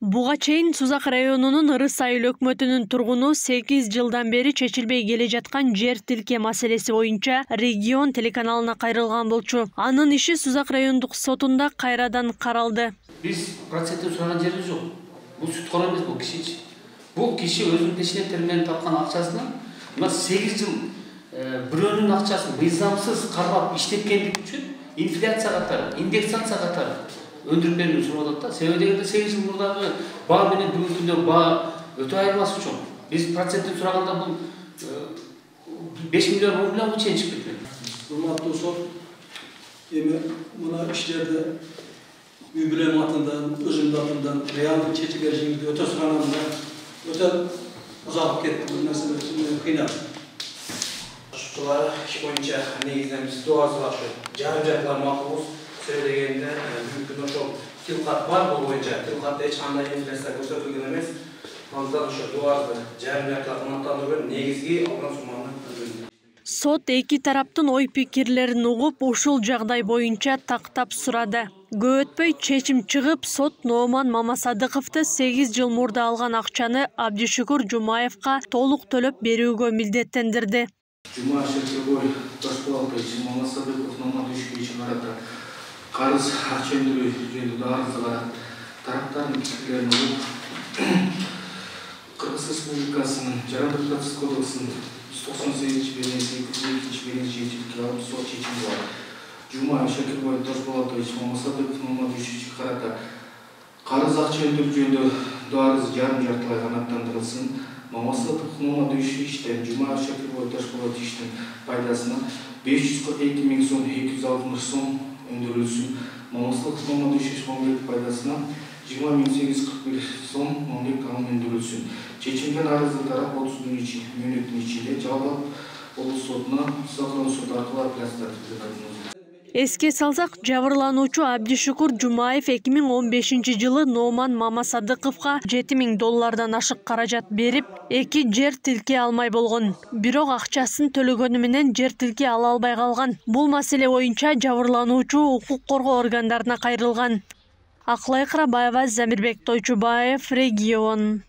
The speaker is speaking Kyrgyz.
Буга чейин Сузак районунун Ырыс айыл өкмөтүнүн тургуну 8 жылдан бери чечилбей келе жаткан жер тилке маселеси боюнча регион телеканалына кайрылган болчу. Анын иши Сузак райондук сотунда кайрадан каралды. Биз проценттен сураган жерибиз жок. Бул сүткор эмес, бул киши. Бул киши өзүнүн пешенеттери менен тапкан акчасынан 8 жыл бирөөнүн акчасын мыйзамсыз кармап иштеткендик үчүн инфляция катары, индексация катары өндүрүп берүүнү сурап атат да. Себеби дегенде 8 жыл мурдагы баа менен бүгүнкү күндөгү баа өтө айырмасы чоң. Биз проценттен сураганда бул 5 миллион 10 миллионго чейин чыгып кеткен. Урматтуу сот, эми мына иштерди үй бүлөм атынан, өзүмдүн атымдан реалдык чечилгенди өтө суранамда, өтө узап кетти бул нерсе үчүн кыйнап. Шулар иш боюнча негизинен биз дуазга жарым жартылар макулбуз. Söylediğinde mümkün ошол тилкат бар бул боюнча тилкатта эч кандай инфляция көрсөтүлгөн эмес. Андыктан ошо дуазды жарым жартылар кымбаттандырып негизги алган сумманы төлөдү. Сот эки тараптын ой пикирлерин угуп, ушул жагдай боюнча тактап сурады. Көп өтпөй чечим чыгып, сот Нооман Мамасадыковду 8 жыл мурда алган акчаны Абдишукур Жумаевка толук төлөп берүүгө милдеттендирди. Жумаев Шеркебой Ташполкович Мамасадыков Нооман карата карыз акча өндүрүү жөнүндө арызга тараптардын пикирлерин угуп, Кыргыз Республикасынын Жарандык процесс кодексинин 198-202-2 алып сот чечими бар. Жумаев Шеркебой Ташполкович Мамасадыков Нооман карата карыз акча өндүрүү жөнүндө арыз жарым жартылай канааттандырылсын. Мамасадыков Нооман иштен Жумаев Шеркебой Ташполкович иштин пайдасына 542 миң сом 260 сом өндүрүлсүн. Мамасадыков Нооман пайдасына 20 миң 841 сом өндүрүлсүн. Чечилген арыздын тарап 30 мүнөттүн ичинде Жалал облус сотуна Саклан сот аркылуу апелляция тергөтүлөт. Эске салсак, жабырлануучу Абдишукур Жумаев 2015-жылы Нооман Мамасадыковго $7.000 ашык каражат берип, 2 жер тилке алмай болгон. Бирок акчасын төлөгөнү менен жер тилке ала албай калган. Бул маселе боюнча жабырлануучу укук коргоо органдарына кайрылган. Акылай Кырабаева, Замирбек Тойчубаев, регион.